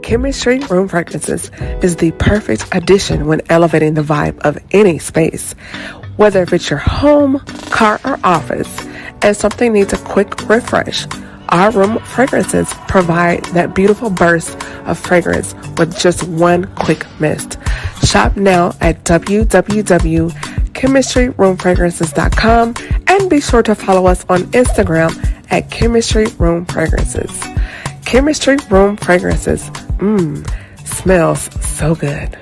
Chemistry Room Fragrances is the perfect addition when elevating the vibe of any space. Whether if it's your home, car, or office, and something needs a quick refresh, our room fragrances provide that beautiful burst of fragrance with just one quick mist. Shop now at www.chemistryroomfragrances.com and be sure to follow us on Instagram at Chemistry Room Fragrances. Chemistry Room Fragrances. Smells so good.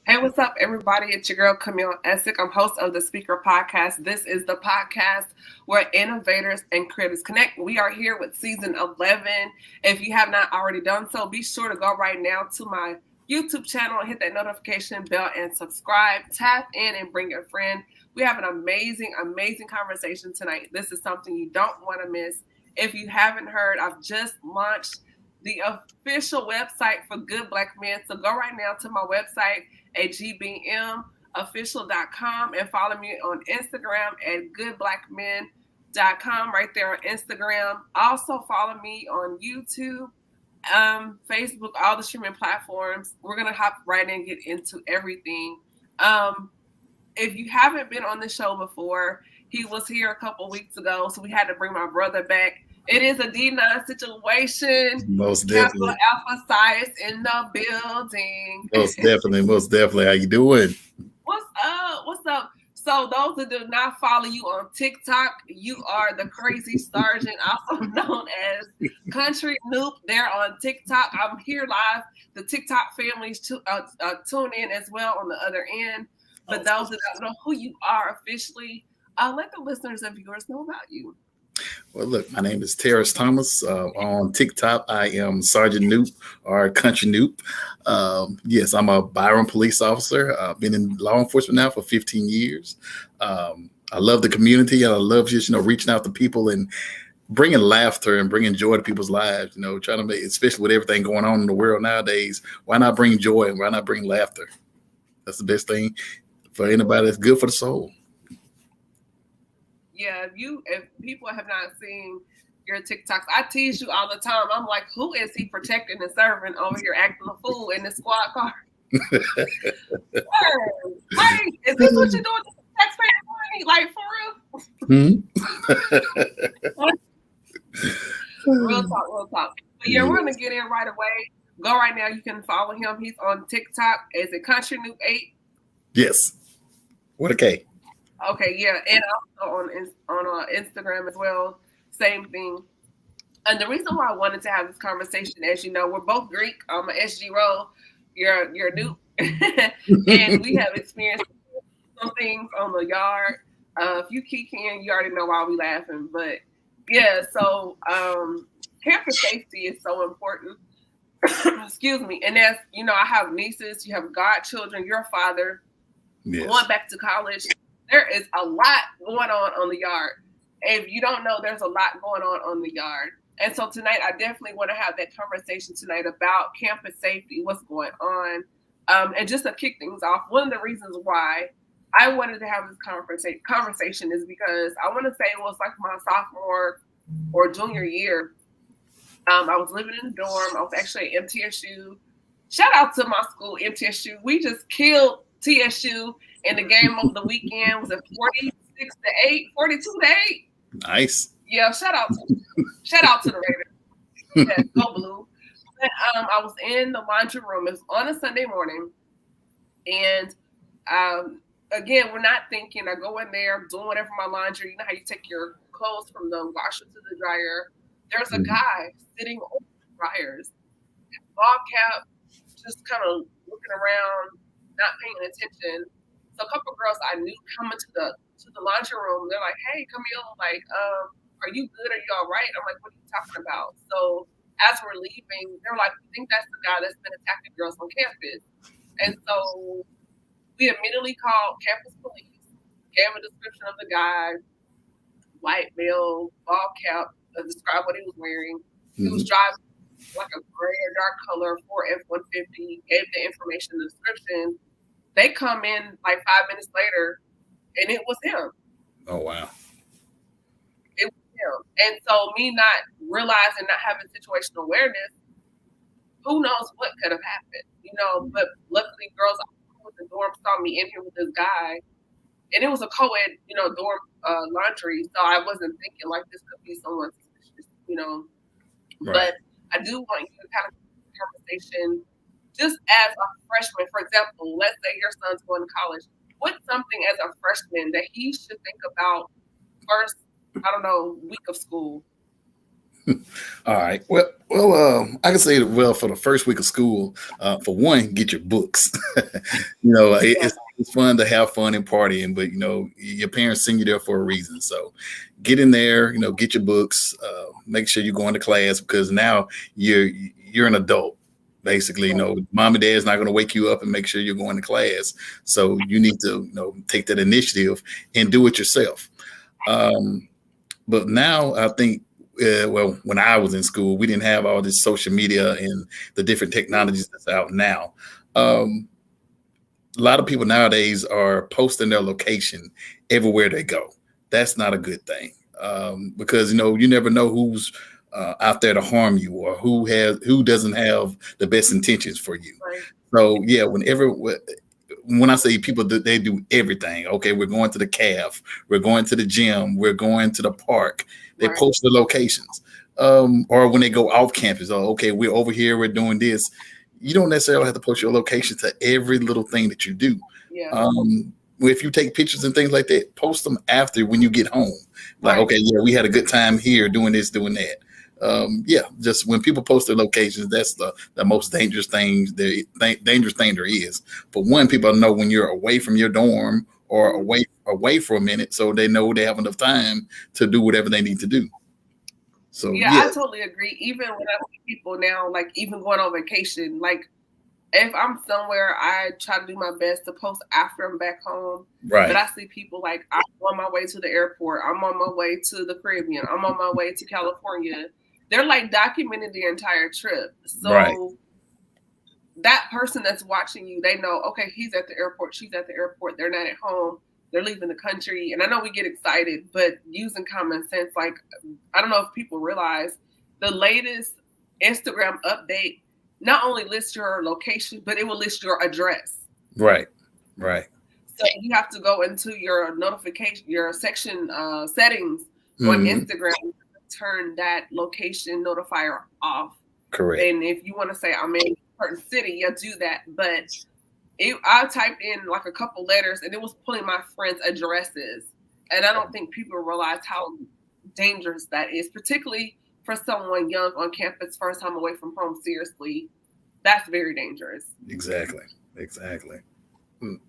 Hey, what's up, everybody? It's your girl, Camille Essick. I'm host of the Speaker Podcast. This is the podcast where innovators and creators connect. We are here with season 11. If you have not already done so, be sure to go right now to my YouTube channel and hit that notification bell and subscribe. Tap in and bring your friend. We have an amazing, amazing conversation tonight. This is something you don't want to miss. If you haven't heard, I've just launched the official website for Good Black Men. So go right now to my website at gbmofficial.com and follow me on Instagram at goodblackmen.com, right there on Instagram. Also follow me on YouTube, Facebook, all the streaming platforms. We're going to hop right in and get into everything. If you haven't been on the show before, he was here a couple weeks ago, so we had to bring my brother back. It is a D9 situation. Most definitely. Alpha Science in the building. Most definitely. How you doing? What's up? So those that do not follow you on TikTok, you are the crazy sergeant, also known as Country Noop. They're on TikTok. I'm here live. The TikTok families tune in as well on the other end. But those that don't know who you are officially, let the listeners and viewers know about you. Well, look, my name is Terris Thomas. On TikTok, I am Sergeant Noop or Country Noop. Yes, I'm a Byron police officer. I've been in law enforcement now for 15 years. I love the community, and I love just, reaching out to people and bringing laughter and bringing joy to people's lives, trying to make, especially with everything going on in the world nowadays, why not bring joy and why not bring laughter? That's the best thing for anybody that's good for the soul. Yeah, if people have not seen your TikToks, I tease you all the time. I'm like, who is he protecting and serving over here acting a fool in the squad car? Hey, is this what you're doing to taxpayer money? Like, for real? Real talk. But yeah, we're going to get in right away. Go right now. You can follow him. He's on TikTok. Is it Country Noop 8? Yes. What a K. Okay, yeah, and also on Instagram as well, same thing. And the reason why I wanted to have this conversation, as you know, we're both Greek. I'm an SG role. You're new, and we have experienced some things on the yard. If you keep in, you already know why we laughing. But yeah, so campus safety is so important. Excuse me. And as you know, I have nieces. You have godchildren. Your father, yes, going back to college. There is a lot going on the yard. If you don't know, there's a lot going on the yard. And so tonight, I definitely want to have that conversation tonight about campus safety, what's going on. And just to kick things off, one of the reasons why I wanted to have this conversation is because I want to say it was like my sophomore or junior year. I was living in a dorm. I was actually at MTSU. Shout out to my school, MTSU. We just killed TSU. And the game of the weekend was a 42-8. Nice. Yeah, shout out to the Raiders. Yeah, go blue. But, I was in the laundry room. It was on a Sunday morning, and Again, we're not thinking. I go in there, doing whatever my laundry. You know how you take your clothes from the washer to the dryer. There's a Mhm. guy sitting on the dryers, ball cap, just kind of looking around, not paying attention. So a couple of girls I knew coming to the laundry room, they're like, "Hey, Camille, like, are you good? Are you all right?" I'm like, "What are you talking about?" So as we're leaving, they're like, "We think that's the guy that's been attacking girls on campus." And so we immediately called campus police, gave a description of the guy, white male, ball cap, described what he was wearing. He was Mhm. driving like a gray or dark color Ford F-150, gave the information, the description. They come in like 5 minutes later, and it was him. Oh wow. It was him. And so me not realizing, not having situational awareness, who knows what could have happened, you know? But luckily, girls with the dorm saw me in here with this guy, and it was a co-ed, you know, dorm laundry. So I wasn't thinking like this could be someone suspicious, you know. Right. But I do want you to kind of have a conversation just as a freshman. For example, let's say your son's going to college. What's something as a freshman that he should think about first, I don't know, week of school? All right. Well, I can say that. Well, for the first week of school, for one, get your books. Yeah, It's fun to have fun and partying, but your parents send you there for a reason. So, get in there. Get your books. Make sure you're going to class because now you're an adult. Basically, right, mom and dad's not going to wake you up and make sure you're going to class. So you need to, take that initiative and do it yourself. Um, but now I think, well, when I was in school, we didn't have all this social media and the different technologies that's out now. Um, a lot of people nowadays are posting their location everywhere they go. That's not a good thing, because you never know who's out there to harm you or who doesn't have the best intentions for you. right, So yeah, when I say people, they do everything. Okay, we're going to the calf, we're going to the gym, we're going to the park. They right. post the locations, or when they go off campus. Oh, okay, we're over here, we're doing this. You don't necessarily have to post your location to every little thing that you do. Yeah, If you take pictures and things like that, post them after when you get home. Like, right. okay, yeah, we had a good time here doing this, doing that. Yeah, just when people post their locations, that's the most dangerous thing. Dangerous thing there is. For one, people know when you're away from your dorm or Mhm. away for a minute, so they know they have enough time to do whatever they need to do. So Yeah, yeah, I totally agree. Even when I see people now, like even going on vacation, like if I'm somewhere, I try to do my best to post after I'm back home. But right, I see people like I'm on my way to the airport, I'm on my way to the Caribbean, I'm on my way to California. They're like documenting the entire trip. right, So that person that's watching you, they know, okay, he's at the airport, she's at the airport, they're not at home, they're leaving the country. And I know we get excited, but using common sense, like I don't know if people realize the latest Instagram update not only lists your location, but it will list your address. right, right. So you have to go into your notification, your section settings on Hmm. Instagram, turn that location notifier off. Correct. And if you want to say I'm in a certain city, you do that. But I typed in like a couple letters, and it was pulling my friends' addresses. And I don't think people realize how dangerous that is, particularly for someone young on campus, first time away from home. Seriously, that's very dangerous. Exactly. Exactly. Mm.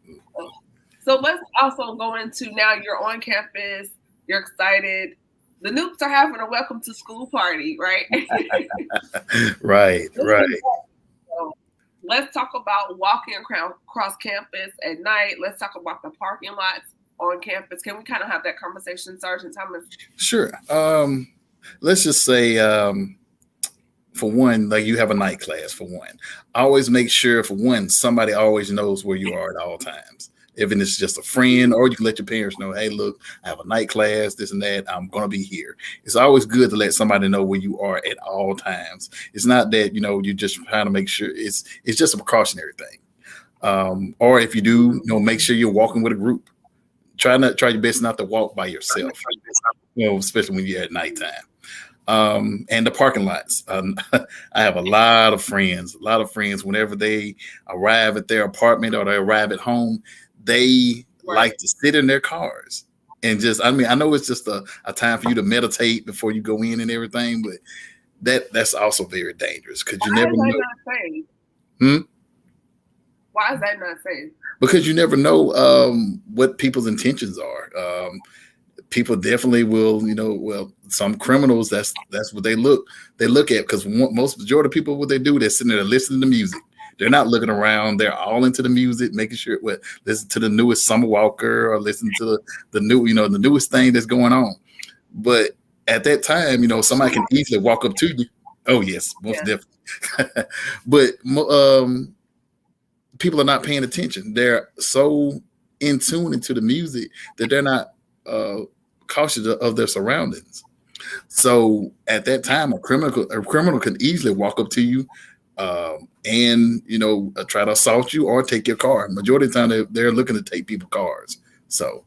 So let's also go into now you're on campus, you're excited. The Noops are having a welcome to school party, right? Right. Let's Right. do that. So let's talk about walking across campus at night. Let's talk about the parking lots on campus. Can we kind of have that conversation, Sergeant Thomas? Sure. Let's just say, for one, like you have a night class. For one, always make sure, for one, somebody always knows where you are at all times. Even if it's just a friend, or you can let your parents know, hey, look, I have a night class, this and that. I'm gonna be here. It's always good to let somebody know where you are at all times. It's not that you're just trying to make sure. It's just a precautionary thing. Or if you do, make sure you're walking with a group. Try your best not to walk by yourself. Especially when you're at nighttime. And the parking lots. I have a lot of friends. Whenever they arrive at their apartment or they arrive at home, they Right. like to sit in their cars and just, I mean, I know it's just a time for you to meditate before you go in and everything, but that's also very dangerous because you Why never is that know. not safe? Hmm? Why is that not safe? Because you never know what people's intentions are. People definitely will, well, some criminals, that's what they look at, because most majority of people, what they do, they're sitting there listening to music. They're not looking around. They're all into the music, making sure, listen to the newest Summer Walker or listen to the new, the newest thing that's going on. But at that time, somebody can easily walk up to you. Oh yes, most definitely. But people are not paying attention. They're so in tune into the music that they're not cautious of their surroundings. So at that time, a criminal can easily walk up to you and try to assault you or take your car. Majority of the time, they're looking to take people's cars. So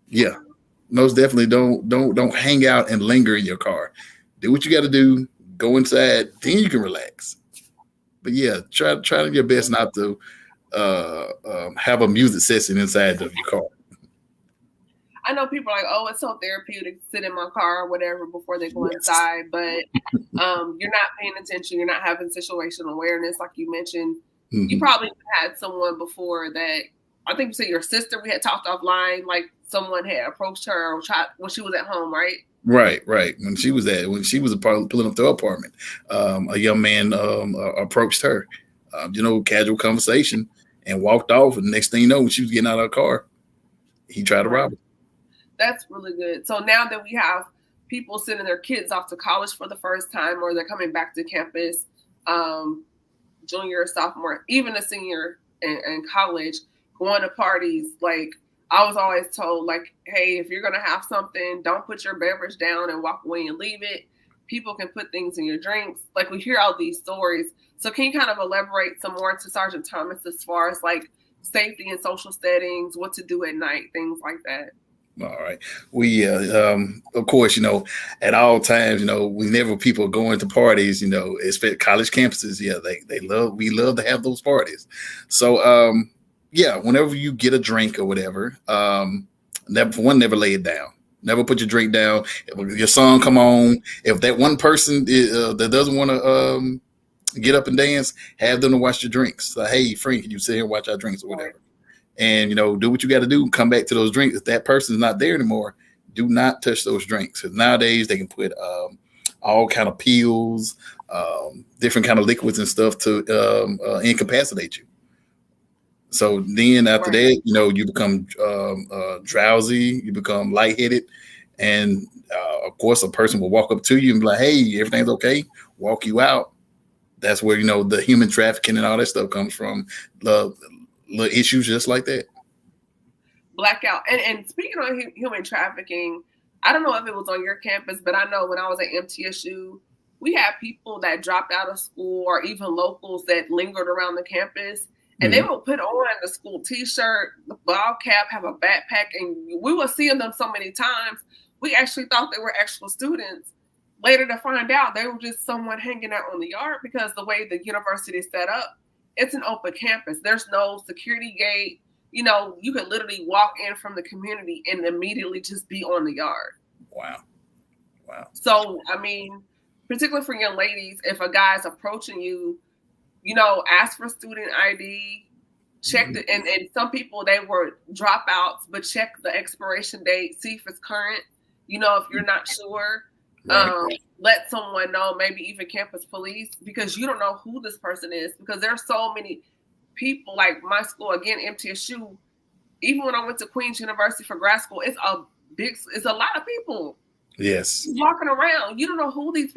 yeah, most definitely don't hang out and linger in your car. Do what you got to do. Go inside, then you can relax. But yeah, try your best not to have a music session inside of your car. I know people are like, oh, it's so therapeutic to sit in my car or whatever before they go Yes. inside, but you're not paying attention. You're not having situational awareness, like you mentioned. Mm-hmm. You probably had someone before that, I think you said your sister, we had talked offline, like someone had approached her or tried when she was at home, right? Right. When she was pulling up to her apartment, a young man approached her, casual conversation, and walked off. And the next thing you know, when she was getting out of her car, he tried to rob her. That's really good. So now that we have people sending their kids off to college for the first time, or they're coming back to campus, junior, sophomore, even a senior in college, going to parties, like I was always told, like, hey, if you're going to have something, don't put your beverage down and walk away and leave it. People can put things in your drinks. Like, we hear all these stories. So can you kind of elaborate some more to Sergeant Thomas as far as like safety in social settings, what to do at night, things like that? All right. We, of course, at all times, whenever people going to parties, especially college campuses, yeah, we love to have those parties. So, yeah, whenever you get a drink or whatever, never lay it down. Never put your drink down. If your song come on, if that one person that doesn't want to get up and dance, have them to watch your drinks. So, hey, Frank, can you sit here and watch our drinks or whatever? And, do what you got to do. Come back to those drinks. If that person's not there anymore, do not touch those drinks. Because nowadays they can put all kind of pills, different kind of liquids and stuff to incapacitate you. So then after that, you become drowsy, you become lightheaded. And, of course, a person will walk up to you and be like, hey, everything's okay, walk you out. That's where, the human trafficking and all that stuff comes from. Little issues just like that. Blackout. And speaking of human trafficking, I don't know if it was on your campus, but I know when I was at MTSU, we had people that dropped out of school or even locals that lingered around the campus. And they would put on the school T-shirt, the ball cap, have a backpack, and we were seeing them so many times. We actually thought they were actual students. Later to find out they were just someone hanging out on the yard, because the way the university is set up, it's an open campus. There's no security gate. You could literally walk in from the community and immediately just be on the yard. Wow. So, I mean, particularly for young ladies, if a guy's approaching you, ask for student ID, check the, and some people, they were dropouts, but check the expiration date, see if it's current. If you're not sure, let someone know, maybe even campus police, because you don't know who this person is, because there's so many people. Like my school, again, MTSU, even when I went to Queen's University for grad school, it's a lot of people. Yes. Walking around. You don't know who these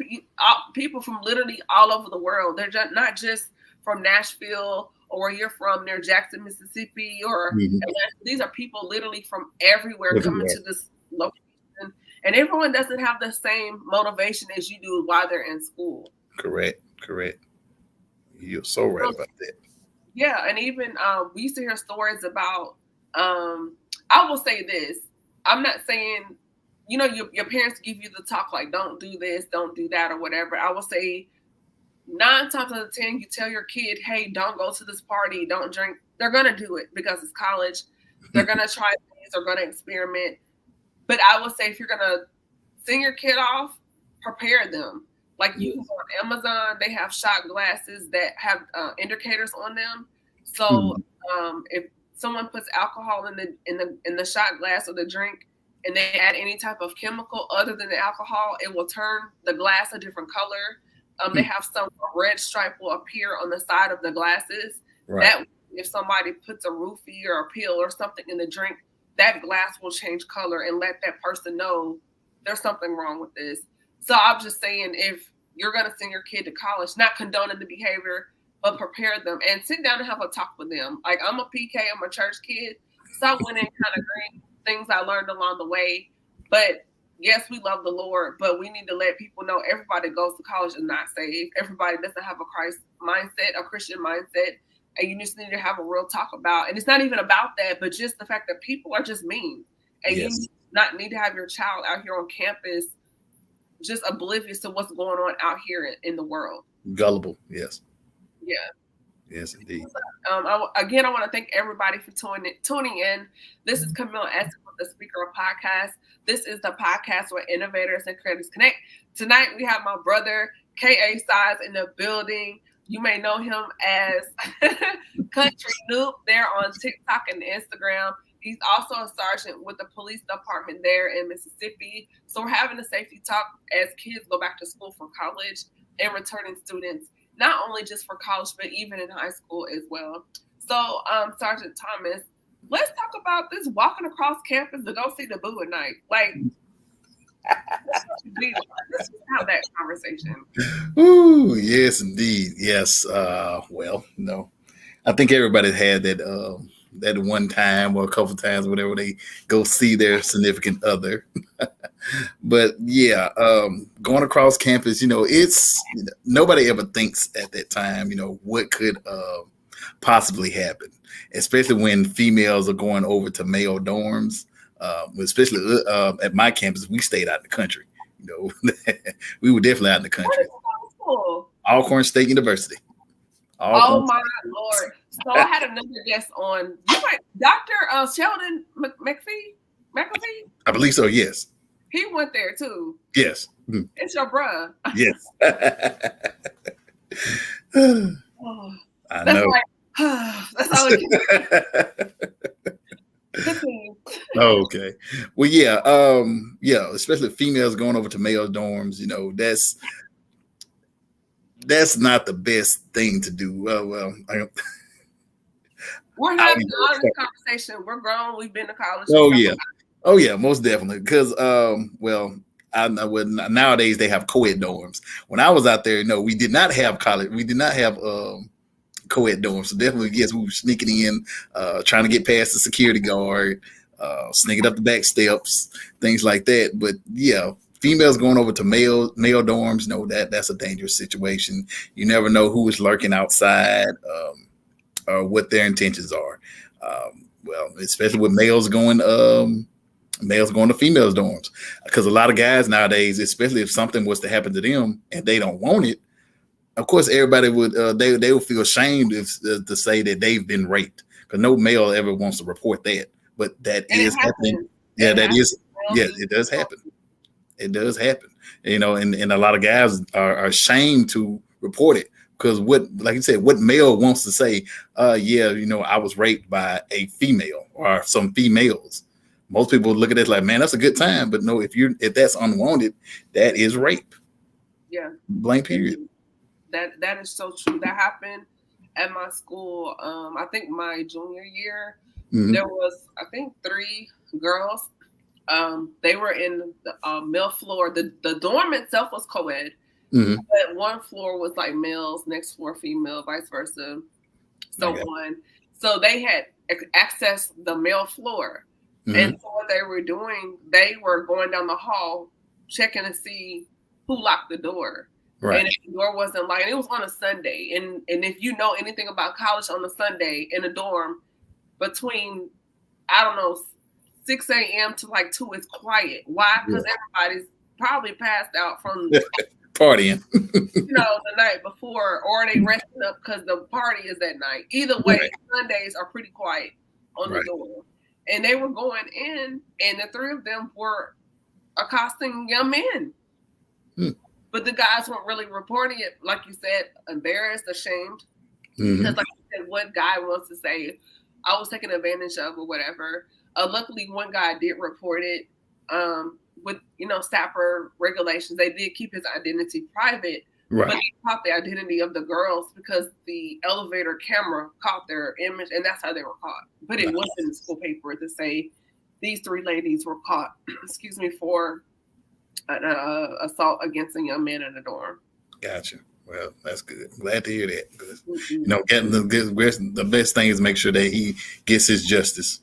people from literally all over the world. They're just not just from Nashville or where you're from near Jackson, Mississippi, or Atlanta. These are people literally from everywhere coming to this location. And everyone doesn't have the same motivation as you do while they're in school. Correct. You're so right about that. Yeah, and even we used to hear stories about, I will say this, I'm not saying, your parents give you the talk like, don't do this, don't do that, or whatever. I will say 9 times out of 10, you tell your kid, hey, don't go to this party, don't drink. They're going to do it because it's college. They're going to try things, they're going to experiment. But I would say if you're going to send your kid off, prepare them. Like you can go on Amazon, they have shot glasses that have indicators on them. So if someone puts alcohol in the shot glass or the drink, and they add any type of chemical other than the alcohol, it will turn the glass a different color. They have some red stripe will appear on the side of the glasses. Right. That if somebody puts a roofie or a pill or something in the drink, that glass will change color and let that person know there's something wrong with this. So I'm just saying, if you're going to send your kid to college, not condoning the behavior, but prepare them and sit down and have a talk with them. Like I'm a PK, I'm a church kid. So I went in kind of green things I learned along the way. But yes, we love the Lord, but we need to let people know everybody goes to college is not saved. Everybody doesn't have a Christ mindset, a Christian mindset. And you just need to have a real talk about, and it's not even about that, but just the fact that people are just mean. And you not need to have your child out here on campus just oblivious to what's going on out here in the world. Gullible, yes. Yeah. Yes, indeed. Again, I want to thank everybody for tuning in. This is Camille S. with the Speaker of Podcast. This is the podcast where innovators and creators connect. Tonight, we have my brother, K.A. Size, in the building. You may know him as Country Noob there on TikTok and Instagram. He's also a sergeant with the police department there in Mississippi. So we're having a safety talk as kids go back to school for college and returning students, not only just for college, but even in high school as well. So, Sergeant Thomas, let's talk about this walking across campus to go see the boo at night. Like, let's just have that conversation. Ooh, yes, indeed. Yes. Well, no, I think everybody had that one time or a couple of times, whatever, they go see their significant other. But yeah, going across campus, it's nobody ever thinks at that time, what could possibly happen, especially when females are going over to male dorms. Especially at my campus, we stayed out in the country. We were definitely out in the country. Alcorn State University. Oh my Lord! So I had another guest on. Dr. Sheldon McAfee. I believe so. Yes. He went there too. Yes. It's your bruh. Yes. I that's know. Like, that's all it Okay. Well, yeah. Especially females going over to male dorms. That's not the best thing to do. We're having an honest conversation. We're grown. We've been to college. Oh yeah, most definitely. Because nowadays they have co-ed dorms. When I was out there, we did not have college. We did not have co-ed dorms. So definitely, yes, we were sneaking in, trying to get past the security guard, sneaking up the back steps, things like that. But yeah, females going over to male dorms, that's a dangerous situation. You never know who is lurking outside, or what their intentions are. Especially with males going to females dorms, because a lot of guys nowadays, especially if something was to happen to them and they don't want it, of course everybody would they would feel ashamed to say that they've been raped, because no male ever wants to report that, but that is happening. Yeah, that is. Yeah, it does happen. It does happen. And a lot of guys are ashamed to report it, because like you said, what male wants to say, I was raped by a female or some females. Most people look at it like, man, that's a good time. But no, if that's unwanted, that is rape. Yeah. Blank period. That is so true. That happened at my school. I think my junior year, there was, I think, 3 girls. They were in the male floor. The dorm itself was co-ed, but one floor was like males, next floor female, vice versa, so on. So they had accessed the male floor. And so what they were doing, they were going down the hall, checking to see who locked the door. Right. And if the door wasn't locked, and it was on a Sunday. And if you know anything about college on a Sunday in a dorm, between, 6 a.m. to like 2 is quiet. Why? Because everybody's probably passed out from partying, the night before, or they resting up because the party is that night. Either way, Sundays are pretty quiet on the door. and they were going in, and the three of them were accosting young men. But the guys weren't really reporting it, like you said, embarrassed, ashamed. Because like you said, what guy wants to say, I was taken advantage of or whatever. Luckily, one guy did report it. With, SAPR regulations, they did keep his identity private. Right. But they caught the identity of the girls because the elevator camera caught their image, and that's how they were caught. But it wasn't in the school paper to say these three ladies were caught, for an assault against a young man in a dorm. Gotcha. Well, that's good. Glad to hear that. Getting the best thing is make sure that he gets his justice.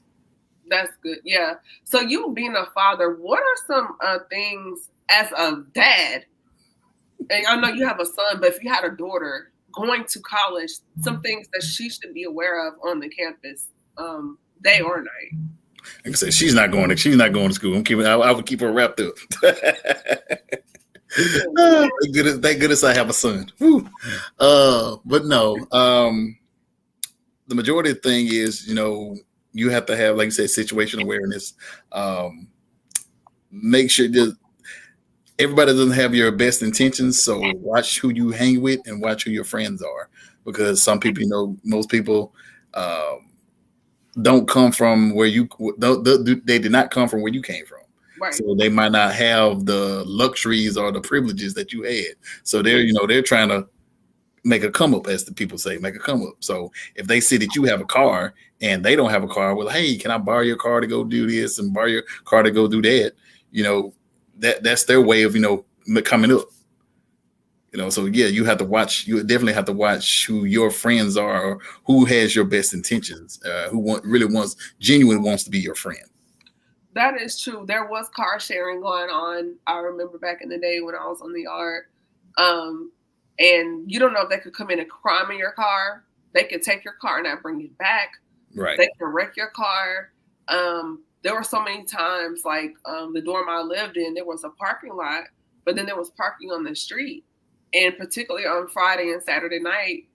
That's good. Yeah. So you being a father, what are some things as a dad? And I know you have a son, but if you had a daughter going to college, some things that she should be aware of on the campus, day or night. Like I said, she's not going to school. I would keep her wrapped up. Thank goodness I have a son. But no, the majority of the thing is, you have to have, like you said, situational awareness. Make sure that everybody doesn't have your best intentions. So watch who you hang with and watch who your friends are, because some people, most people don't come from where they did not come from where you came from. Right. So they might not have the luxuries or the privileges that you had. So they're trying to make a come up, as the people say, make a come up. So if they see that you have a car and they don't have a car, well, hey, can I borrow your car to go do this and borrow your car to go do that? That's their way of, coming up. So yeah, you definitely have to watch who your friends are, or who has your best intentions, who genuinely wants to be your friend. That is true. There was car sharing going on. I remember back in the day when I was on the yard. And you don't know if they could come in and crime in your car. They could take your car and not bring it back. Right. They could wreck your car. There were so many times, like the dorm I lived in, there was a parking lot, but then there was parking on the street. And particularly on Friday and Saturday night,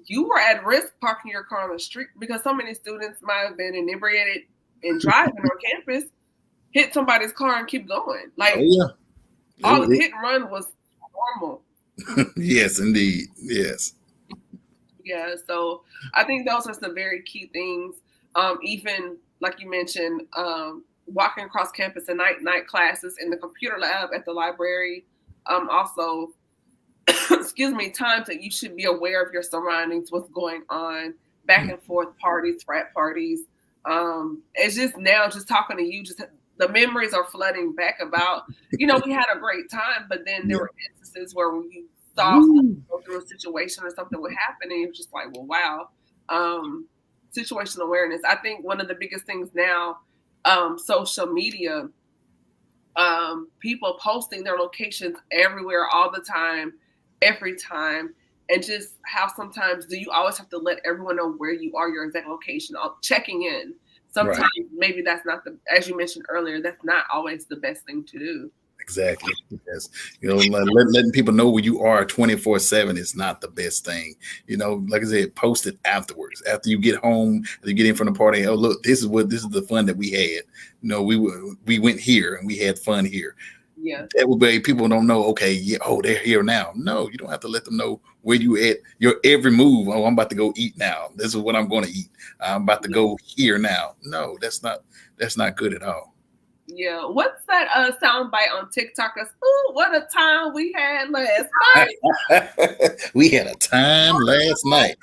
you were at risk parking your car on the street because so many students might have been inebriated and driving on campus, hit somebody's car and keep going. Like, all the hit and run was normal. Yes, indeed. Yes. Yeah. So I think those are some very key things. Even like you mentioned, walking across campus at night classes in the computer lab at the library. Also, times that you should be aware of your surroundings, what's going on, back and forth parties, frat parties. It's just now, just talking to you, just the memories are flooding back about, we had a great time, but then there were instances where when you saw someone go through a situation or something would happen, and you're just like, well, wow. Situational awareness. I think one of the biggest things now, social media, people posting their locations everywhere all the time, every time. And just how sometimes do you always have to let everyone know where you are, your exact location, checking in. Sometimes maybe that's not as you mentioned earlier, that's not always the best thing to do. Exactly. Yes. Letting people know where you are 24/7 is not the best thing. Like I said, post it afterwards. After you get home, after you get in from the party, oh, look, this is the fun that we had. We went here and we had fun here. Yeah. That would be, people don't know, okay, yeah, oh, they're here now. No, you don't have to let them know where you at. Your every move. Oh, I'm about to go eat now. This is what I'm going to eat. I'm about to go here now. No, that's not good at all. Yeah. What's that soundbite on TikTok? Ooh, what a time we had last night. We had a time last night.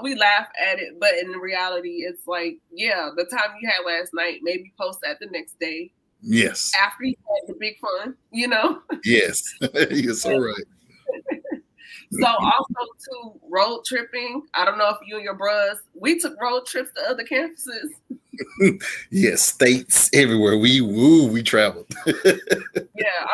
We laugh at it, but in reality, it's like, yeah, the time you had last night, maybe post that the next day. Yes. After you had the big fun, Yes. You're so right. So also too, road tripping. I don't know if you and your bros, we took road trips to other campuses. Yes, states everywhere. We traveled. Yeah,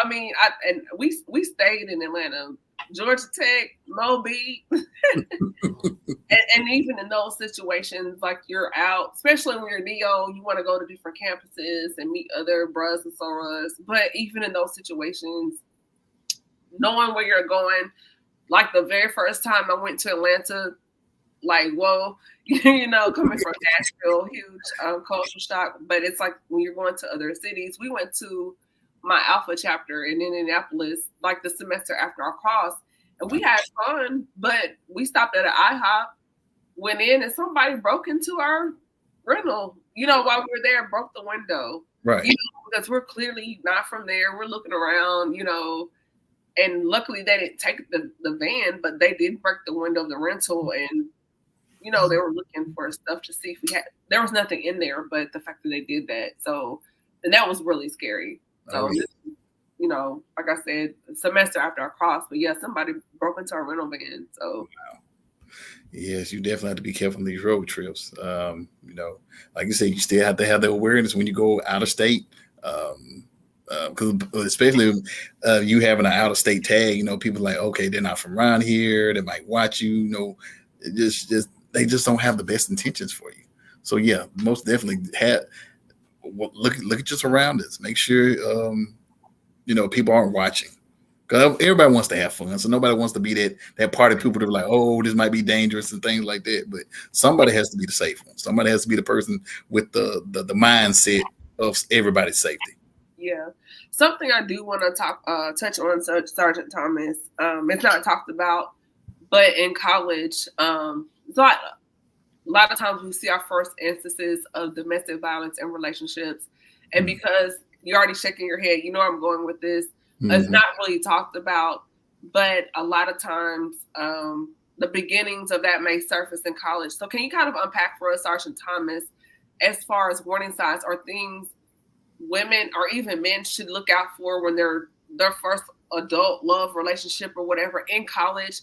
we stayed in Atlanta, Georgia Tech, Moby, and even in those situations, like you're out, especially when you're neo, you want to go to different campuses and meet other bros and sorors. But even in those situations, knowing where you're going. Like the very first time I went to Atlanta, like, whoa, coming from Nashville, huge cultural shock. But it's like when you're going to other cities. We went to my Alpha chapter in Indianapolis, like the semester after our cross, and we had fun. But we stopped at an IHOP, went in, and somebody broke into our rental. While we were there, broke the window. Right. Because we're clearly not from there. We're looking around, and luckily they didn't take the van, but they did break the window of the rental, and they were looking for stuff to see if we had. There was nothing in there, but the fact that they did that, and that was really scary. So, like I said, semester after our cross, but yeah, somebody broke into our rental van. So, wow. Yes, you definitely have to be careful on these road trips. Like you said, you still have to have the awareness when you go out of state. Because especially you having an out of state tag, people are like, okay, they're not from around here. They might watch you. They just don't have the best intentions for you. So yeah, most definitely look at your surroundings. Make sure people aren't watching. Because everybody wants to have fun, so nobody wants to be that party people that are like, oh, this might be dangerous and things like that. But somebody has to be the safe one. Somebody has to be the person with the mindset of everybody's safety. Yeah, something I do want to touch on, Sergeant Thomas. It's not talked about, but in college, a lot of times we see our first instances of domestic violence in relationships, and because you're already shaking your head, I'm going with this. It's not really talked about, but a lot of times the beginnings of that may surface in college. So can you kind of unpack for us, Sergeant Thomas, as far as warning signs or things women or even men should look out for when they're their first adult love relationship or whatever in college,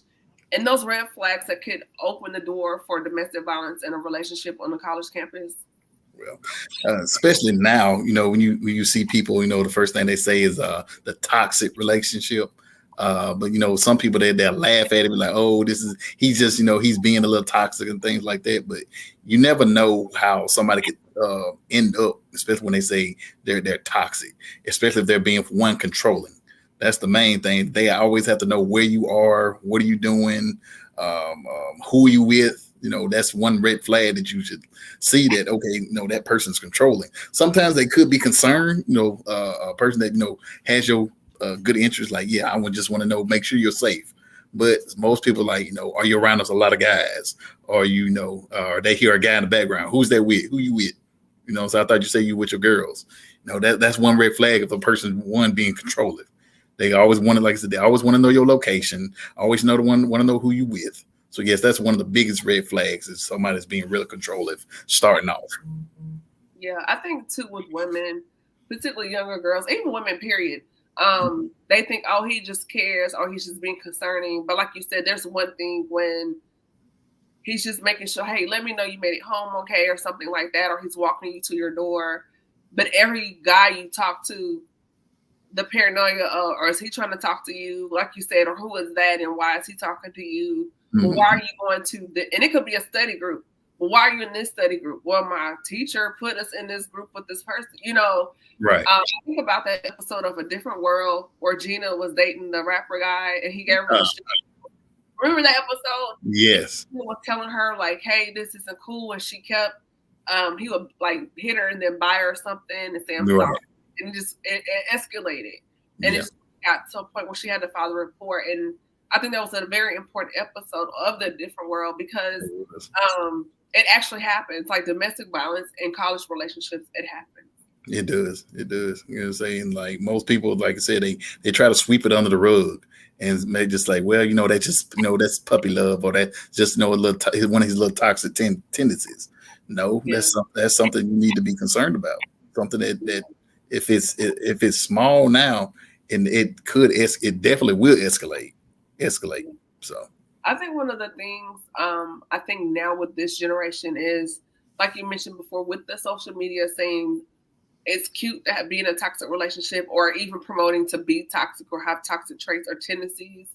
and those red flags that could open the door for domestic violence in a relationship on the college campus? Well, especially now, when you see people, the first thing they say is the toxic relationship. But some people they laugh at it, like, oh, he's just he's being a little toxic and things like that. But you never know how somebody could end up, especially when they say they're toxic, especially if they're being controlling. That's the main thing. They always have to know where you are, what are you doing, who are you with. That's one red flag that you should see that, okay, that person's controlling. Sometimes they could be concerned, a person that, has your good interest. Like, yeah, I would just want to know, make sure you're safe. But most people like, are you around us a lot of guys? Or, or they hear a guy in the background. Who's that with? Who you with? So I thought you say you with your girls. That's one red flag of a person, one, being controlling. They always want to, like I said, they always want to know your location. Always want to know who you with. So yes, that's one of the biggest red flags is somebody's being really controlling starting off. Yeah, I think too with women, particularly younger girls, even women, period. They think, oh, he just cares, or he's just being concerning. But like you said, there's one thing when he's just making sure, hey, let me know you made it home okay, or something like that, or he's walking you to your door. But every guy you talk to, the paranoia, or is he trying to talk to you, like you said, or who is that, and why is he talking to you? Well, why are you going to and it could be a study group. Well, why are you in this study group? Well, my teacher put us in this group with this person, Right. I think about that episode of A Different World where Gina was dating the rapper guy and he gave her a shit. Remember that episode? Yes. He was telling her, like, hey, this isn't cool. And she kept, he would, like, hit her and then buy her something and say, I'm sorry. And it escalated. And it just got to a point where she had to file a report. And I think that was a very important episode of The Different World because it actually happens. Like domestic violence in college relationships, it happens. It does. It does. You know what I'm saying? Like most people, like I said, they try to sweep it under the rug and they just like, well, that just, that's puppy love or that just, a little, one of his little toxic tendencies. No, that's something you need to be concerned about. Something that if it's small now and it definitely will escalate. So I think one of the things I think now with this generation is, like you mentioned before, with the social media saying it's cute to be in a toxic relationship or even promoting to be toxic or have toxic traits or tendencies,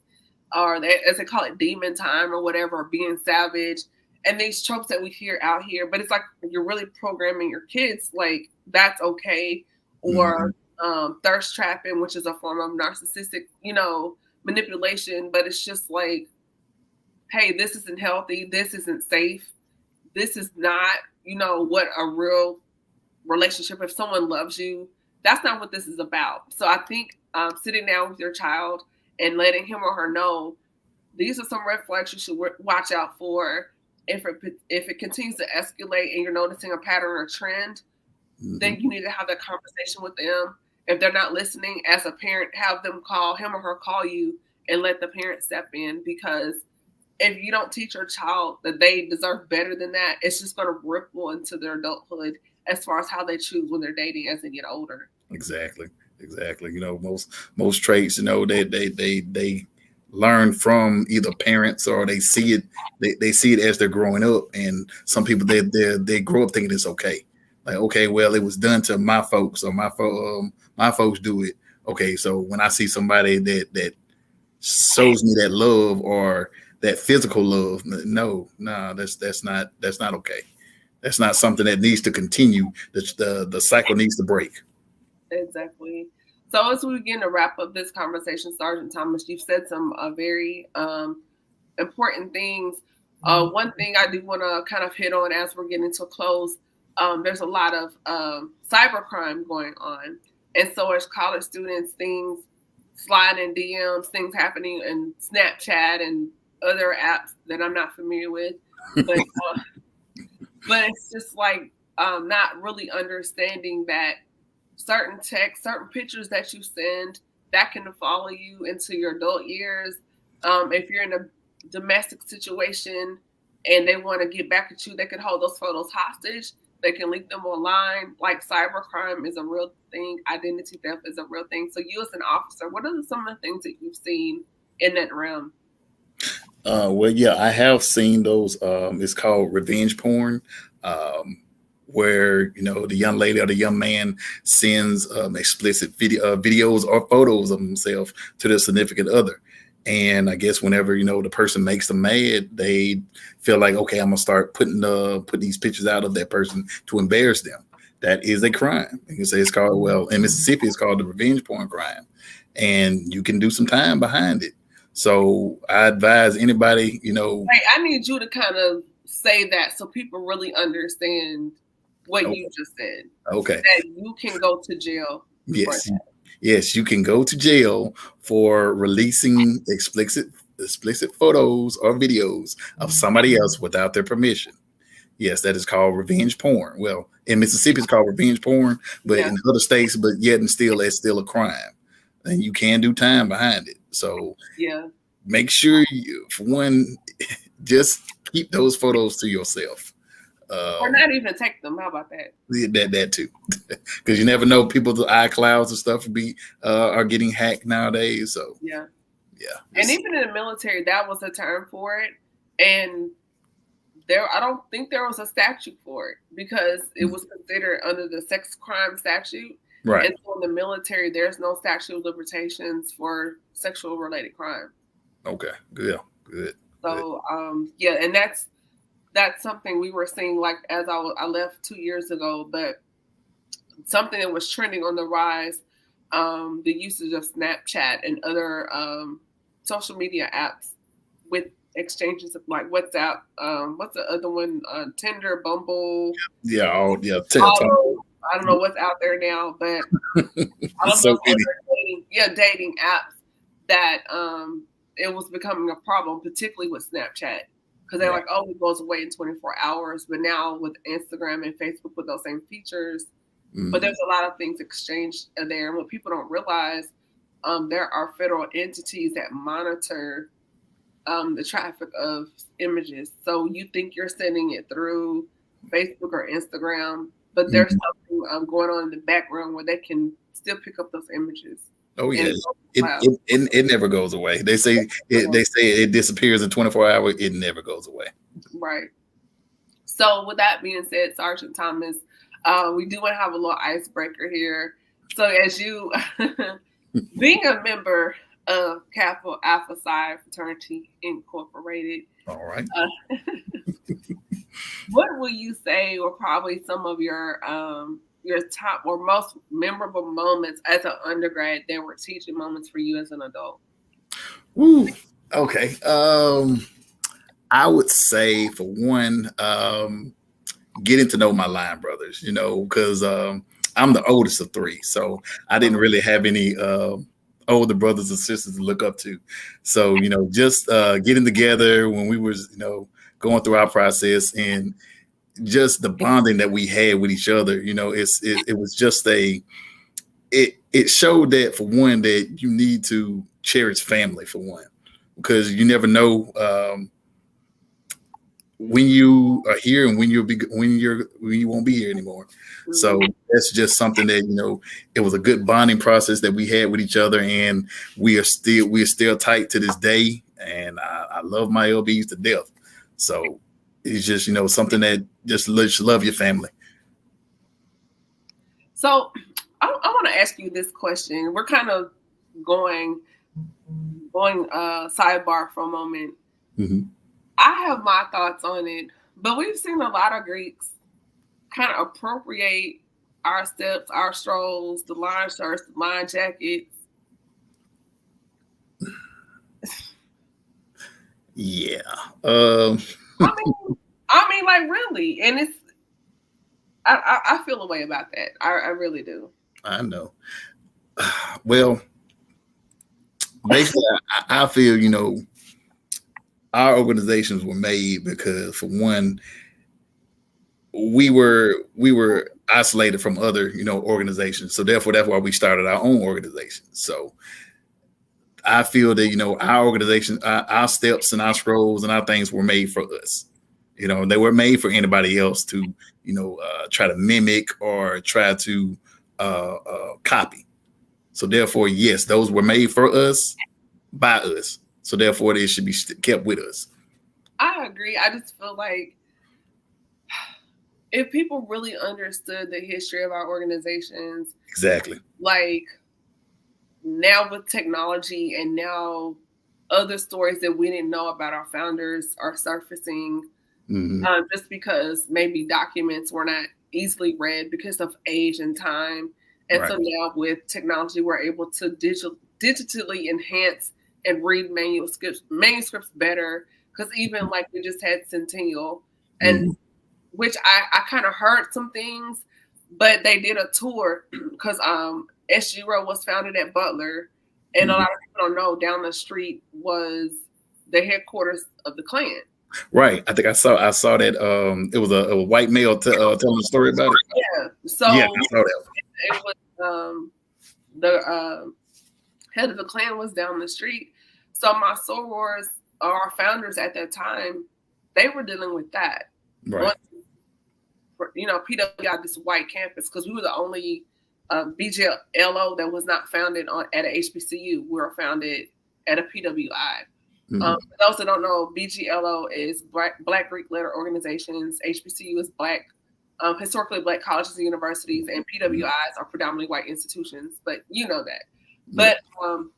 or as they call it, demon time or whatever, or being savage. And these tropes that we hear out here, but it's like you're really programming your kids like that's okay, or thirst trapping, which is a form of narcissistic, manipulation. But it's just like, hey, this isn't healthy, this isn't safe, this is not, what a real relationship, if someone loves you, that's not what this is about. So I think sitting down with your child and letting him or her know these are some red flags you should watch out for. If it continues to escalate and you're noticing a pattern or trend, then you need to have that conversation with them. If they're not listening, as a parent, have them call him or her, call you, and let the parent step in. Because if you don't teach your child that they deserve better than that, it's just going to ripple into their adulthood as far as how they choose when they're dating as they get older. Exactly. Most traits, they learn from either parents, or they see it. They see it as they're growing up, and some people they grow up thinking it's okay. Like, okay, well, it was done to my folks, or my folks do it. Okay, so when I see somebody that shows me that love, or that physical love, no, that's not okay. That's not something that needs to continue. The cycle needs to break. Exactly. So as we begin to wrap up this conversation, Sergeant Thomas, you've said some very important things. One thing I do want to kind of hit on as we're getting to a close, there's a lot of cybercrime going on. And so as college students, things sliding in DMs, things happening in Snapchat and other apps that I'm not familiar with. But, but it's just like not really understanding that certain text, certain pictures that you send, that can follow you into your adult years. If you're in a domestic situation and they want to get back at you, they can hold those photos hostage. They can leak them online. Like, cybercrime is a real thing. Identity theft is a real thing. So you as an officer, what are some of the things that you've seen in that realm? Well, yeah, I have seen those. It's called revenge porn, where the young lady or the young man sends explicit videos or photos of himself to their significant other. And I guess whenever the person makes them mad, they feel like, okay, I'm gonna start putting these pictures out of that person to embarrass them. That is a crime. You can say it's called, well, in Mississippi, it's called the revenge porn crime, and you can do some time behind it. So I advise anybody, Hey, I need you to kind of say that so people really understand what you just said. Okay. That you can go to jail. Yes. Yes, you can go to jail for releasing explicit photos or videos of somebody else without their permission. Yes, that is called revenge porn. Well, in Mississippi, it's called revenge porn, but in other states, but yet and still, it's still a crime, and you can do time behind it. So make sure you, for one, just keep those photos to yourself. Or not even take them. How about that? That too, because you never know, people's iClouds and stuff are getting hacked nowadays. So yeah. And even in the military, that was a term for it, and I don't think there was a statute for it, because it was considered under the sex crime statute. Right. And so in the military, there's no statute of limitations for sexual related crime. Okay. Good. So and that's something we were seeing, like, as I left 2 years ago, but something that was trending on the rise, the usage of Snapchat and other social media apps with exchanges of, like, WhatsApp, what's the other one? Tinder, Bumble. Yeah. I don't know what's out there now, but I don't know dating apps that it was becoming a problem, particularly with Snapchat. Because they're like, oh, it goes away in 24 hours. But now with Instagram and Facebook with those same features, but there's a lot of things exchanged there. And what people don't realize, there are federal entities that monitor the traffic of images. So you think you're sending it through Facebook or Instagram, but there's something going on in the background where they can still pick up those images. Oh yeah, it never goes away. They say it disappears in 24 hours. It never goes away. Right. So with that being said, Sergeant Thomas, we do want to have a little icebreaker here. So as you being a member of Kappa Alpha Psi Fraternity Incorporated, all right, what will you say were probably some of your top or most memorable moments as an undergrad that were teaching moments for you as an adult? Ooh, okay. I would say for one, getting to know my line brothers, because I'm the oldest of three, so I didn't really have any older brothers and sisters to look up to. So just getting together when we was going through our process, and just the bonding that we had with each other. It was just it showed that, for one, that you need to cherish family, for one, because you never know when you are here and when you won't be here anymore. So that's just something that it was a good bonding process that we had with each other, and we're still tight to this day. And I love my LBs to death. So it's just something that just love your family. So I want to ask you this question. We're kind of going sidebar for a moment. Mm-hmm. I have my thoughts on it, but we've seen a lot of Greeks kind of appropriate our steps, our strolls, the line shirts, the line jackets. Yeah. I mean, like, really, and it's. I feel a way about that. I really do. I know. Well, basically, I feel our organizations were made because, for one, we were isolated from other organizations, so therefore that's why we started our own organization. So I feel that our organization, our steps and our scrolls and our things were made for us. They were made for anybody else to try to mimic or try to copy. So therefore, yes, those were made for us, by us. So therefore, they should be kept with us. I agree. I just feel like if people really understood the history of our organizations, exactly, like now with technology and now other stories that we didn't know about our founders are surfacing, just because maybe documents were not easily read because of age and time. And right. So now with technology, we're able to digitally enhance and read manuscripts better. Because even like we just had Centennial, and which I kind of heard some things, but they did a tour because SGRO was founded at Butler, and a lot of people don't know down the street was the headquarters of the Klan. Right. I think I saw that. It was a white male telling the story about it. Yeah. So yeah, I saw that. It was the head of the Klan was down the street. So my sorors, our founders at that time, they were dealing with that. Right. PW got this white campus because we were the only BGLO that was not founded at a HBCU. We were founded at a PWI. For those that don't know, BGLO is Black Greek letter organizations. HBCU is historically Black colleges and universities, and PWIs are predominantly white institutions. But you know that. But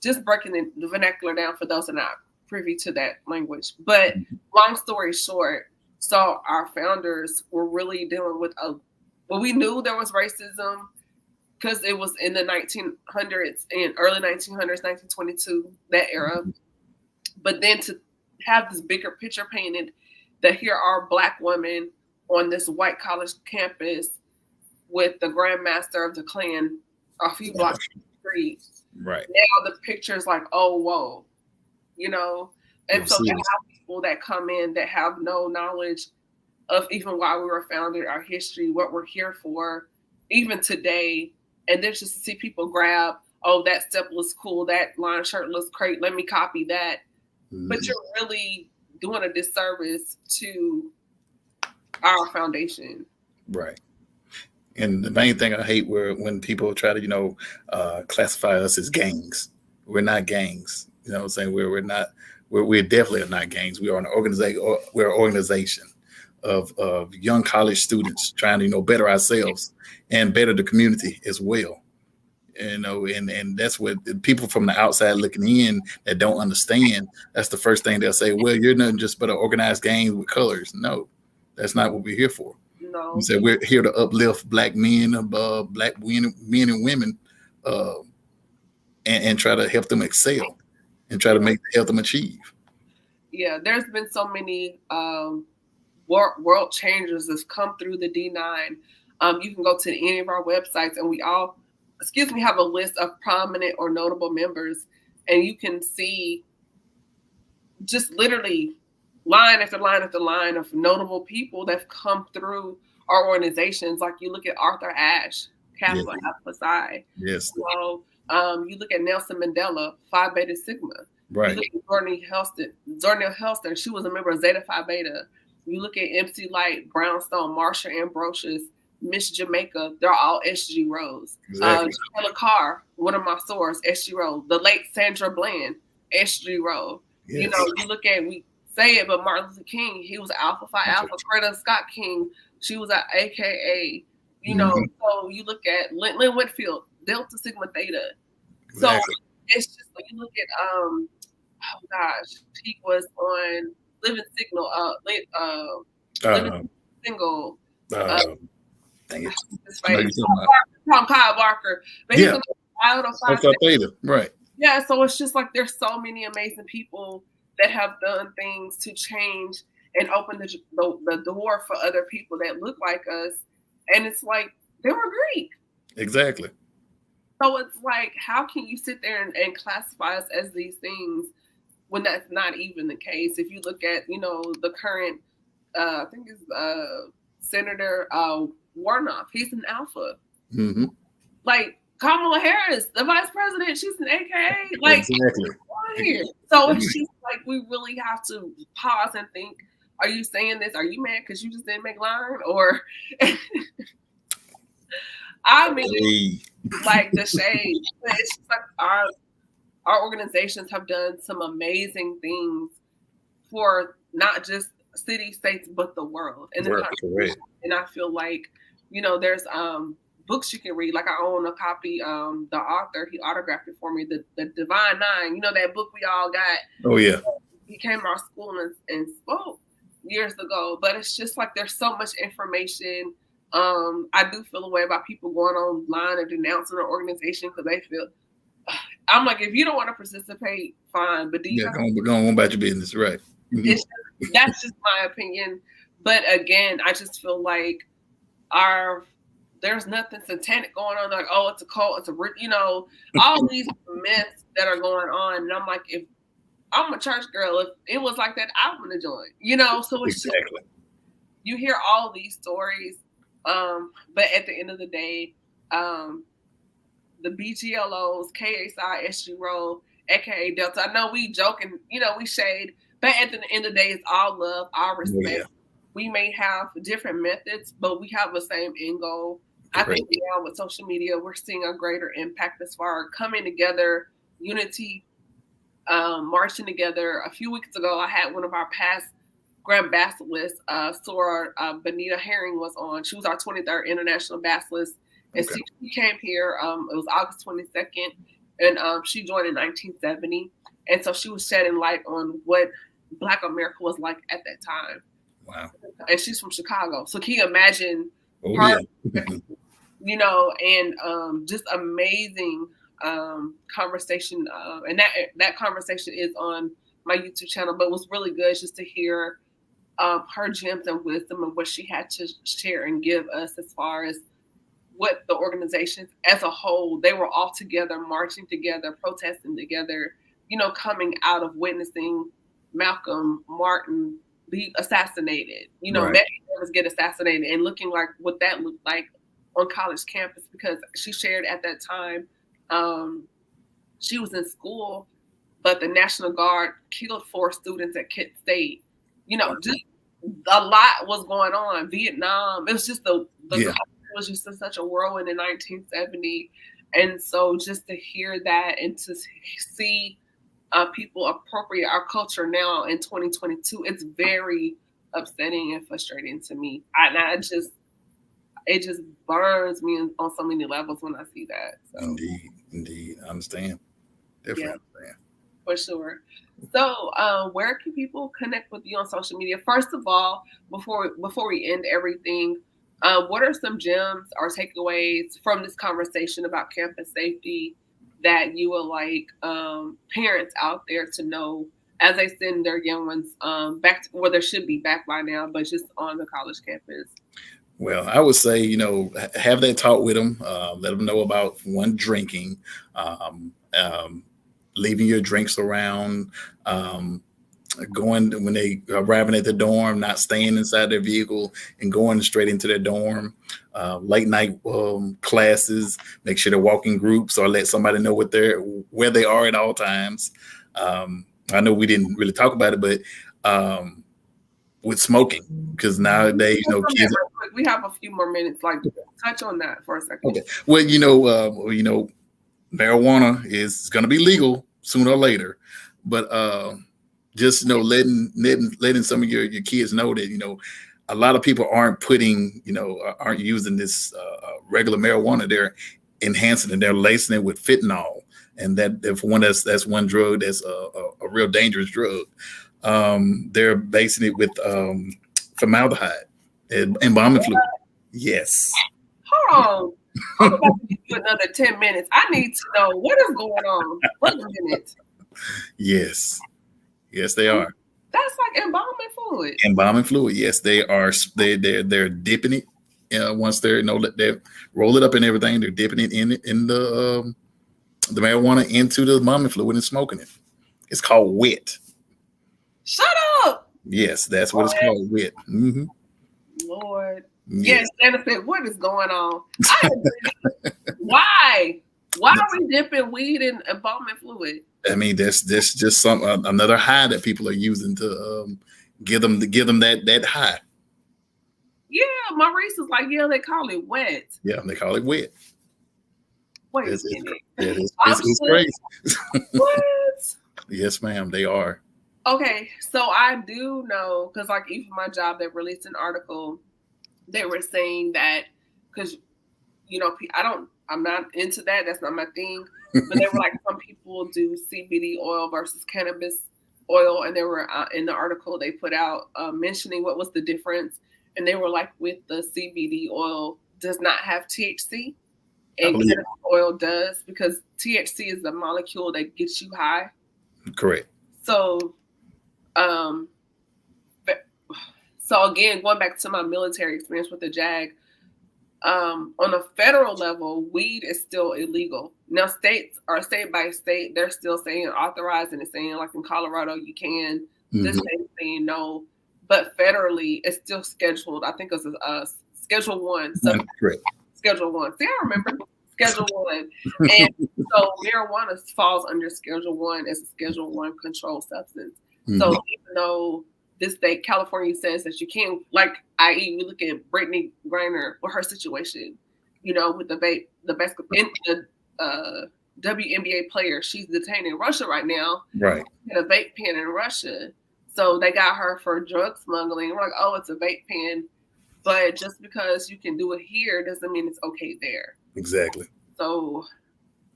just breaking the vernacular down for those that are not privy to that language. But long story short, so our founders were really dealing with we knew there was racism because it was in the 1900s and early 1900s, 1922, that era. But then to have this bigger picture painted that here are Black women on this white college campus with the Grand Master of the Klan a few blocks from the street. Right. Now the picture is like, oh, whoa, And so you have people that come in that have no knowledge of even why we were founded, our history, what we're here for, even today. And then just to see people grab, oh, that step looks cool, that line shirt looks great, let me copy that. But you're really doing a disservice to our foundation. Right. And the main thing I hate when people try to, classify us as gangs. We're not gangs. You know what I'm saying? We're definitely not gangs. We are an organization. We're an organization of young college students trying to, better ourselves and better the community as well. And that's what people from the outside looking in that don't understand. That's the first thing they'll say. Well, you're nothing just but an organized gang with colors. No, that's not what we're here for. No, we said we're here to uplift Black men, Black men and women, and try to help them excel and try to help them achieve. Yeah, there's been so many world changers that's come through the D9. You can go to any of our websites, and we all, have a list of prominent or notable members, and you can see just literally line after line after line of notable people that've come through our organizations. Like you look at Arthur Ashe, Kappa Alpha Psi. Yes. So you look at Nelson Mandela, Phi Beta Sigma. Right. You look at Zornil Helston, she was a member of Zeta Phi Beta. You look at MC Light, Brownstone, Marsha Ambrosius, Miss Jamaica, they're all SG Rose. Exactly. Taylor Carr, one of my sorors, SG Rose. The late Sandra Bland, SG Rose. Yes. You know, you look at, we say it, but Martin Luther King, he was Alpha Phi Alpha. Coretta Scott King, she was at AKA. You know, so you look at Lynn Whitfield, Delta Sigma Theta. Exactly. So it's just like you look at oh gosh, he was on Living Signal, Living Single. Dang it. Tom Kyle Barker. But he's Alpha Theta, right. Yeah, so it's just like there's so many amazing people that have done things to change and open the door for other people that look like us. And it's like, they were Greek. Exactly. So it's like, how can you sit there and classify us as these things when that's not even the case? If you look at, you know, the current, I think it's Senator Warnock, he's an Alpha. Mm-hmm. Like Kamala Harris, the vice president, she's an AKA. Like, exactly. Here. So it's just like, we really have to pause and think, are you saying this? Are you mad because you just didn't make line? Or I mean, like the shade. It's just like our organizations have done some amazing things for not just city, states, but the world and the country. And I feel like, you know, there's books you can read. Like I own a copy. The author, he autographed it for me. The Divine Nine. You know that book we all got. Oh yeah. He came to our school and spoke years ago. But it's just like there's so much information. I do feel a way about people going online and denouncing an organization because they feel. I'm like, if you don't want to participate, fine. But go on about your business, right? That's just my opinion. But again, I just feel like there's nothing satanic going on. Like, oh, it's a cult, it's all these myths that are going on. And I'm like, if I'm a church girl, if it was like that, I want to join. So it's just, you hear all these stories, but at the end of the day, the BGLOs, KSI, SG Roll, aka Delta. I know we joke and we shade, but at the end of the day, it's all love, all respect. Yeah. We may have different methods, but we have the same end goal. I think now with social media, we're seeing a greater impact as far as coming together, unity, marching together. A few weeks ago, I had one of our past Grand Basilisks, Sora Benita Herring was on. She was our 23rd International Basilisk. And she came here, it was August 22nd, and she joined in 1970. And so she was shedding light on what Black America was like at that time. Wow. And she's from Chicago. So can you imagine her, and just amazing conversation. And that conversation is on my YouTube channel, but it was really good just to hear her gems and wisdom and what she had to share and give us as far as what the organizations as a whole, they were all together, marching together, protesting together, coming out of witnessing Malcolm Martin be assassinated, many others get assassinated, and looking like what that looked like on college campus, because she shared at that time, she was in school, but the National Guard killed 4 students at Kent State. Just a lot was going on. Vietnam, it was just it was just such a whirlwind in 1970. And so just to hear that and to see people appropriate our culture now in 2022, it's very upsetting and frustrating to me. It just burns me on so many levels when I see that. So. Indeed. I understand. Definitely understand. For sure. So where can people connect with you on social media? First of all, before we end everything, what are some gems or takeaways from this conversation about campus safety that you would like parents out there to know as they send their young ones back to where they should be back by now, but just on the college campus. Well, I would say, have that talk with them. Let them know about one drinking, um, um, leaving your drinks around, um, going when they arriving at the dorm, not staying inside their vehicle and going straight into their dorm. Late night classes, make sure they're walking groups or let somebody know where they are at all times. I know we didn't really talk about it, but with smoking, because nowadays, kids. We have a few more minutes. Like, touch on that for a second. Okay. Well, marijuana is going to be legal sooner or later, but just letting some of your kids know that a lot of people aren't using this regular marijuana. They're enhancing it. They're lacing it with fentanyl, and that's one drug that's a real dangerous drug. They're basing it with formaldehyde and embalming fluid. Yes. Hold on. I'm about to give you another 10 minutes. I need to know what is going on. Wait a minute. Yes. Yes, they are. That's like embalming fluid. Embalming fluid. Yes, they are. They're dipping it. Once they roll it up and everything, they're dipping it in the marijuana into the embalming fluid and smoking it. It's called wet. Shut up. Yes, that's what it's called, wet. Mm-hmm. Lord. Yes, Jennifer, what is going on? Why? Why are we dipping weed in embalming fluid? I mean, there's just another high that people are using to give them that high. Yeah, Maurice is like, yeah, they call it wet. Yeah, they call it wet. Wait a minute. It's crazy. What? Yes, ma'am, they are. Okay, so I do know, because like even my job, they released an article. They were saying that because I'm not into that. That's not my thing. But they were like, some people do CBD oil versus cannabis oil, and they were in the article they put out mentioning what was the difference, and they were like, with the CBD oil does not have THC, and cannabis oil does, because THC is the molecule that gets you high. Correct. So. So again, going back to my military experience with the JAG, on a federal level, weed is still illegal. Now, states are state by state, they're still saying authorized, and it's saying like in Colorado you can. Mm-hmm. This state saying no, but federally it's still scheduled. I think it's Schedule 1. So Schedule 1. See, I remember Schedule 1, and so marijuana falls under Schedule 1 as a Schedule 1 controlled substance. Mm-hmm. So even though this state, California, says that you can't, like, i.e., we look at Brittany Griner with her situation, with the vape, the WNBA player, she's detained in Russia right now. Right. In a vape pen in Russia. So they got her for drug smuggling. We're like, oh, it's a vape pen. But just because you can do it here doesn't mean it's okay there. Exactly. So,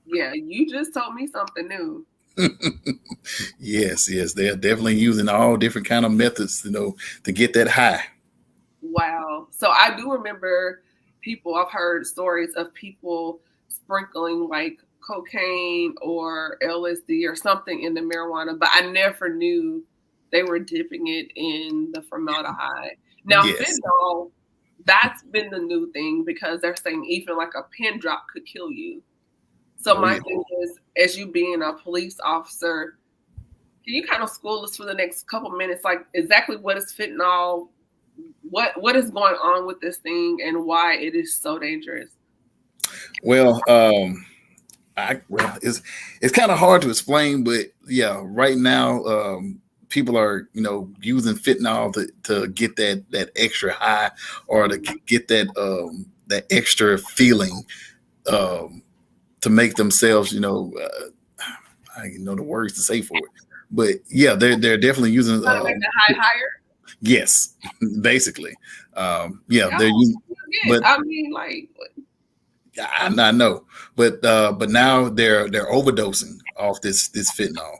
yeah, you just told me something new. Yes, they're definitely using all different kind of methods, to get that high. Wow. So I do remember I've heard stories of people sprinkling like cocaine or LSD or something in the marijuana, but I never knew they were dipping it in the formaldehyde. Now, fentanyl, that's been the new thing, because they're saying even like a pin drop could kill you. So my thing is, as you being a police officer, can you kind of school us for the next couple minutes, like exactly what is fentanyl, what is going on with this thing, and why it is so dangerous? Well, it's kind of hard to explain, but yeah, right now, people are using fentanyl to get that extra high, or to get that extra feeling. To make themselves, I don't know the words to say for it, but yeah, they're definitely using make the high higher. Yes, basically, they're using. But I mean, like, I know, but now they're overdosing off this fentanyl,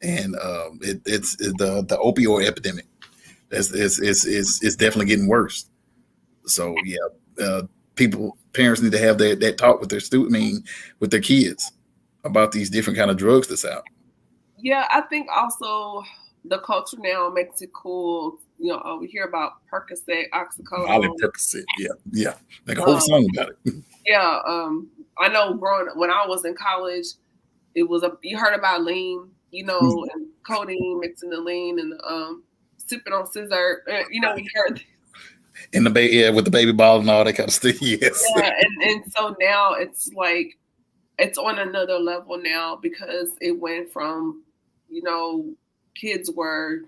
and it's the opioid epidemic. It's definitely getting worse. So yeah. Parents need to have that talk with their with their kids about these different kind of drugs that's out. Yeah, I think also the culture now makes it cool. We hear about Percocet, Molly oxycodone. Percocet. Yeah, yeah. Make a whole Um, song about it. yeah, I know growing when I was in college, it was you heard about lean, and codeine mixing the lean and sipping on scissor. We heard. In the yeah, with the baby ball and all that kind of stuff. Yes. Yeah, and so now it's like it's on another level now because it went from, kids were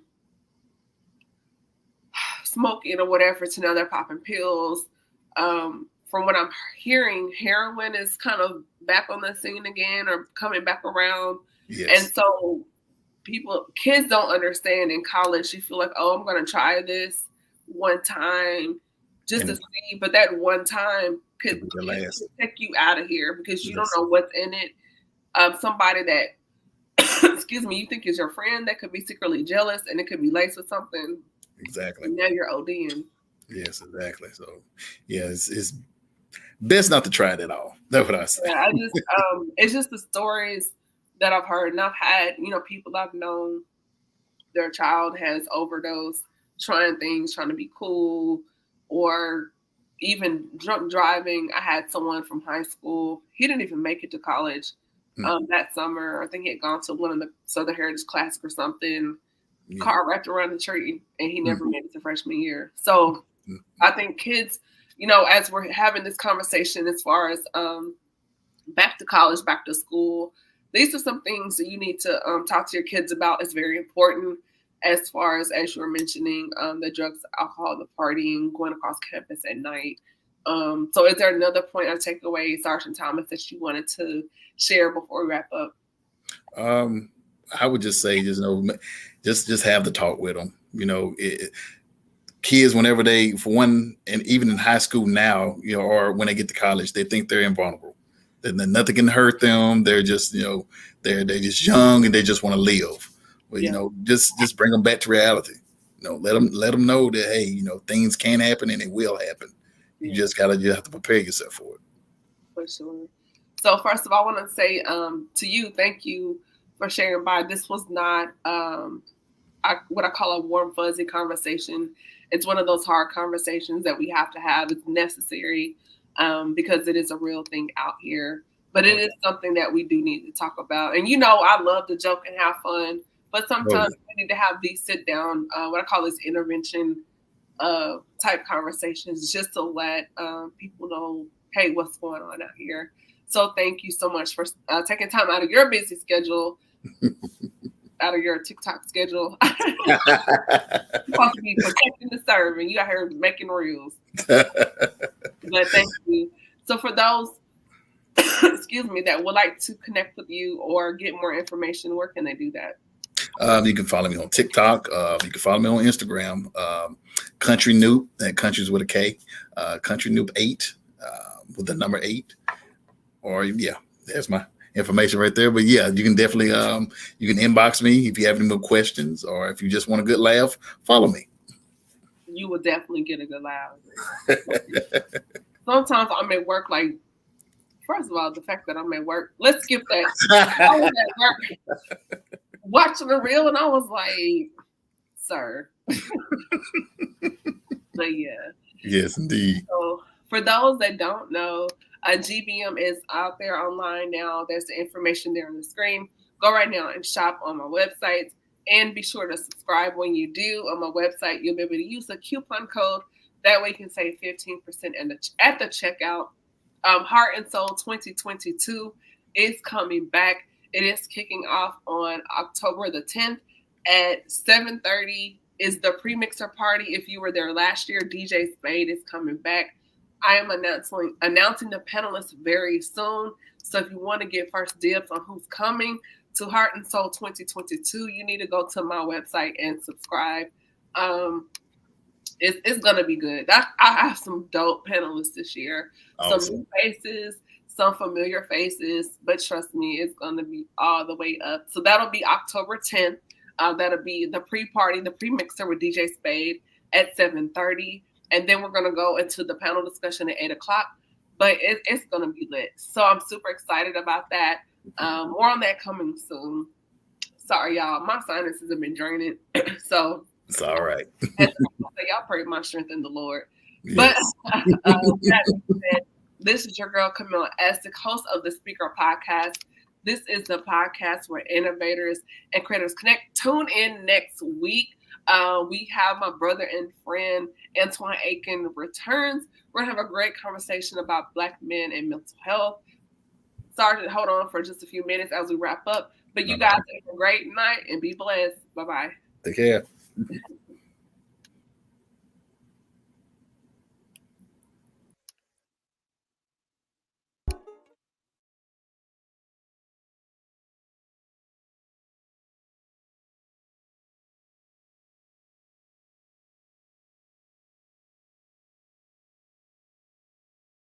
smoking or whatever to now they're popping pills. From what I'm hearing, heroin is kind of back on the scene again or coming back around. And Yes. so kids don't understand in college. You feel like, oh, I'm going to try this one time just to And see. But that one time could the last. take you out of here because you don't Yes. know what's in it. Somebody that, excuse me, you think is your friend that could be secretly jealous and it could be laced with something. Exactly. And now you're ODing. Yes, exactly. So, yeah, it's best not to try it at all. That's what I say. Yeah, it's just the stories that I've heard, and I've had, people I've known, their child has overdosed, trying things, trying to be cool, or even drunk driving. I had someone from high school. He didn't even make it to college that summer. I think he had gone to one of the Southern Heritage Classic or something. Yeah. Car wrapped around the tree, and he never made it to freshman year. So I think kids, as we're having this conversation as far as back to college, back to school, these are some things that you need to talk to your kids about. It's very important as far as you were mentioning, the drugs, alcohol, the partying, going across campus at night. So is there another point or takeaway, Sergeant Thomas, that you wanted to share before we wrap up? I would just say, just have the talk with them. Kids, whenever they, for one, and even in high school now, or when they get to college, they think they're invulnerable. That nothing can hurt them. They're just, they're just young and they just want to live. But just bring them back to reality. Let them know that, hey, things can happen and it will happen. You just have to prepare yourself for it. For sure. So first of all, I want to say to you, thank you for sharing by. This was not what I call a warm, fuzzy conversation. It's one of those hard conversations that we have to have. It's necessary because it is a real thing out here. But it is something that we do need to talk about. And I love to joke and have fun, but sometimes we need to have these sit down, what I call this intervention type conversations, just to let people know, hey, what's going on out here. So thank you so much for taking time out of your busy schedule, out of your TikTok schedule. You're supposed to be protecting the serve, and you out here making reels. But thank you. So for those, excuse me, that would like to connect with you or get more information, where can they do that? You can follow me on TikTok. You can follow me on Instagram. Country Noop, that country's with a K. Country Noop 8 with the number 8. Or there's my information right there. But you can definitely you can inbox me if you have any more questions, or if you just want a good laugh, follow me. You will definitely get a good laugh. Sometimes I'm at work, like, first of all, the fact that I'm at work, let's skip that. I was at work watching the reel, and I was like, sir. But yeah. Yes, indeed. So for those that don't know, GBM is out there online now. There's the information there on the screen. Go right now and shop on my website. And be sure to subscribe when you do. On my website, you'll be able to use the coupon code. That way you can save 15% at the checkout. Heart and Soul 2022 is coming back. It is kicking off on October the 10th at 7:30 is the pre-mixer party. If you were there last year, DJ Spade is coming back. I am announcing the panelists very soon. So if you want to get first dibs on who's coming to Heart and Soul 2022, you need to go to my website and subscribe. It's going to be good. I have some dope panelists this year. Awesome. Some new faces, some familiar faces, but trust me, it's going to be all the way up. So that'll be October 10th. That'll be the pre-party, the pre-mixer with DJ Spade at 7:30. And then we're going to go into the panel discussion at 8 o'clock. But it's going to be lit. So I'm super excited about that. More on that coming soon. Sorry, y'all. My sinuses have been draining. So it's all right. y'all pray my strength in the Lord. Yes. But that being said, this is your girl Camille as the host of the Speaker Podcast. This is the podcast where innovators and creators connect. Tune in next week. We have my brother and friend Antoine Aiken returns. We're gonna have a great conversation about Black men and mental health. Sergeant, hold on for just a few minutes as we wrap up. But you guys have a great night and be blessed. Bye-bye. Take care.